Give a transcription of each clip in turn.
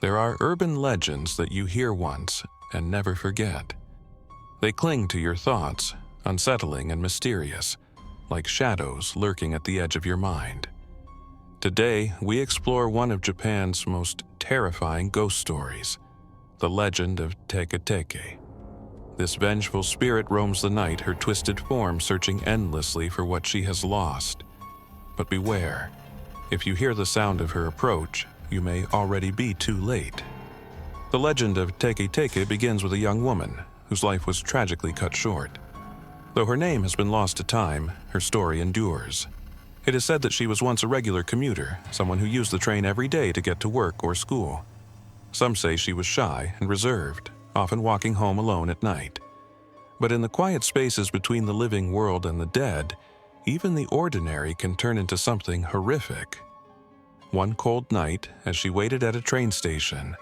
There are urban legends that you hear once and never forget. They cling to your thoughts, unsettling and mysterious, like shadows lurking at the edge of your mind. Today, we explore one of Japan's most terrifying ghost stories, the legend of Teke Teke. This vengeful spirit roams the night, her twisted form searching endlessly for what she has lost. But beware, if you hear the sound of her approach, you may already be too late. The legend of Teke Teke begins with a young woman whose life was tragically cut short. Though her name has been lost to time, her story endures. It is said that she was once a regular commuter, someone who used the train every day to get to work or school. Some say she was shy and reserved, often walking home alone at night. But in the quiet spaces between the living world and the dead, even the ordinary can turn into something horrific. One cold night, as she waited at a train station,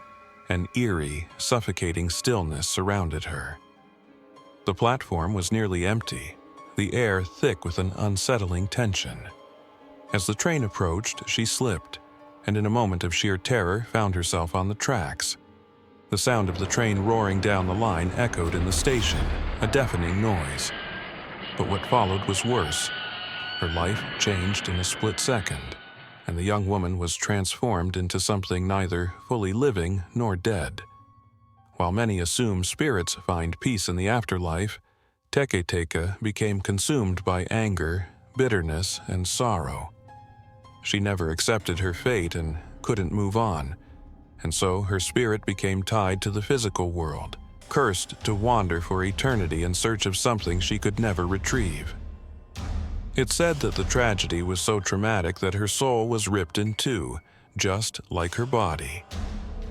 an eerie, suffocating stillness surrounded her. The platform was nearly empty, the air thick with an unsettling tension. As the train approached, she slipped, and in a moment of sheer terror found herself on the tracks. The sound of the train roaring down the line echoed in the station, a deafening noise. But what followed was worse. Her life changed in a split second, and the young woman was transformed into something neither fully living nor dead. While many assume spirits find peace in the afterlife, Teke Teke became consumed by anger, bitterness, and sorrow. She never accepted her fate and couldn't move on, and so her spirit became tied to the physical world, cursed to wander for eternity in search of something she could never retrieve. It's said that the tragedy was so traumatic that her soul was ripped in two, just like her body.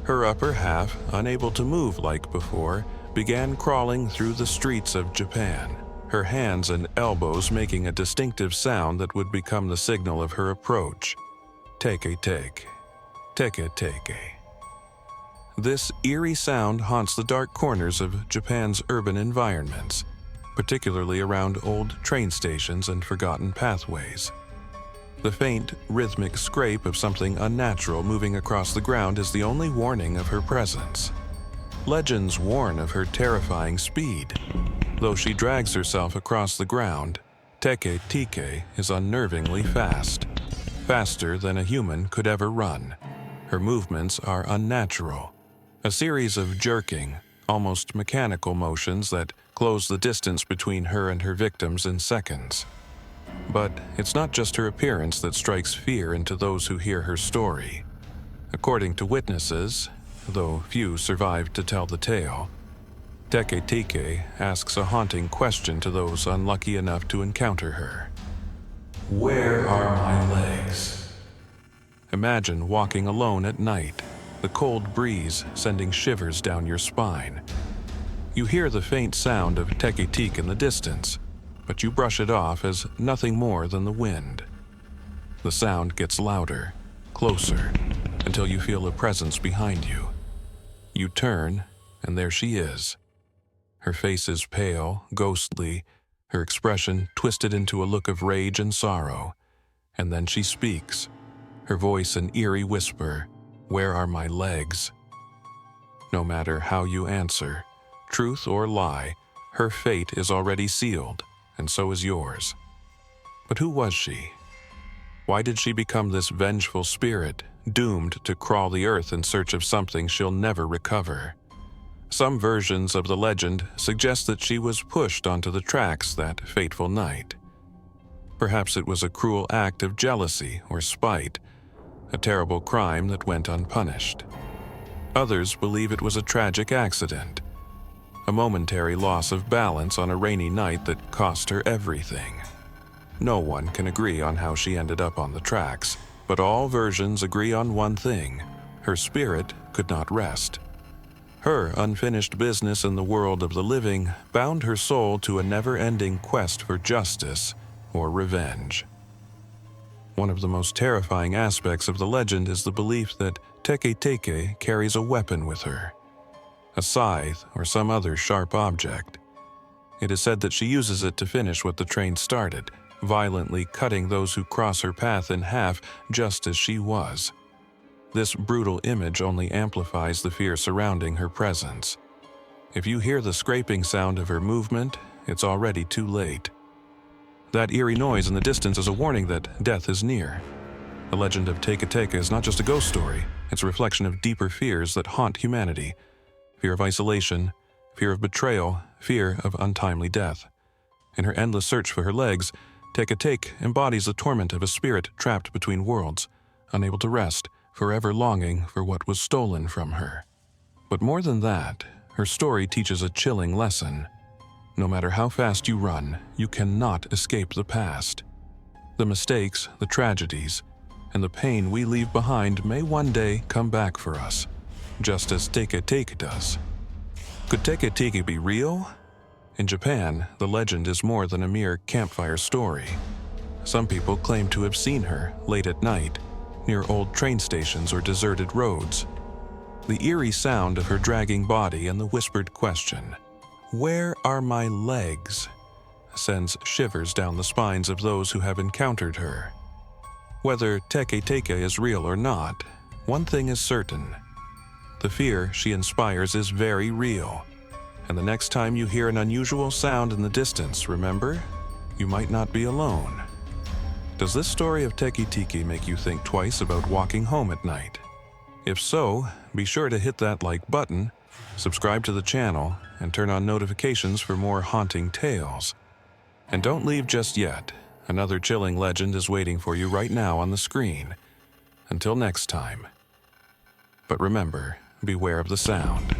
Her upper half, unable to move like before, began crawling through the streets of Japan, her hands and elbows making a distinctive sound that would become the signal of her approach. Teke Teke, Teke Teke. This eerie sound haunts the dark corners of Japan's urban environments, particularly around old train stations and forgotten pathways. The faint, rhythmic scrape of something unnatural moving across the ground is the only warning of her presence. Legends warn of her terrifying speed. Though she drags herself across the ground, Teke Teke is unnervingly fast, faster than a human could ever run. Her movements are unnatural, a series of jerking, almost mechanical motions that close the distance between her and her victims in seconds. But it's not just her appearance that strikes fear into those who hear her story. According to witnesses, though few survived to tell the tale, Teke Teke asks a haunting question to those unlucky enough to encounter her. Where are my legs? Imagine walking alone at night, the cold breeze sending shivers down your spine. You hear the faint sound of Teke Teke in the distance, but you brush it off as nothing more than the wind. The sound gets louder, closer, until you feel a presence behind you. You turn, and there she is. Her face is pale, ghostly, her expression twisted into a look of rage and sorrow. And then she speaks, her voice an eerie whisper, "Where are my legs?" No matter how you answer, truth or lie, her fate is already sealed, and so is yours. But who was she? Why did she become this vengeful spirit, doomed to crawl the earth in search of something she'll never recover? Some versions of the legend suggest that she was pushed onto the tracks that fateful night. Perhaps it was a cruel act of jealousy or spite, a terrible crime that went unpunished. Others believe it was a tragic accident, a momentary loss of balance on a rainy night that cost her everything. No one can agree on how she ended up on the tracks, but all versions agree on one thing: her spirit could not rest. Her unfinished business in the world of the living bound her soul to a never-ending quest for justice or revenge. One of the most terrifying aspects of the legend is the belief that Teke Teke carries a weapon with her, a scythe or some other sharp object. It is said that she uses it to finish what the train started, violently cutting those who cross her path in half just as she was. This brutal image only amplifies the fear surrounding her presence. If you hear the scraping sound of her movement, it's already too late. That eerie noise in the distance is a warning that death is near. The legend of Teke Teke is not just a ghost story, it's a reflection of deeper fears that haunt humanity. Fear of isolation, fear of betrayal, fear of untimely death. In her endless search for her legs, Teke Teke embodies the torment of a spirit trapped between worlds, unable to rest, forever longing for what was stolen from her. But more than that, her story teaches a chilling lesson. No matter how fast you run, you cannot escape the past. The mistakes, the tragedies, and the pain we leave behind may one day come back for us, just as Teke Teke does. Could Teke Teke be real? In Japan, the legend is more than a mere campfire story. Some people claim to have seen her late at night, near old train stations or deserted roads. The eerie sound of her dragging body and the whispered question, "Where are my legs?" sends shivers down the spines of those who have encountered her. Whether Teke Teke is real or not, one thing is certain. The fear she inspires is very real. And the next time you hear an unusual sound in the distance, remember, you might not be alone. Does this story of Teke Teke make you think twice about walking home at night? If so, be sure to hit that like button, subscribe to the channel, and turn on notifications for more haunting tales. And don't leave just yet. Another chilling legend is waiting for you right now on the screen. Until next time. But remember, beware of the sound.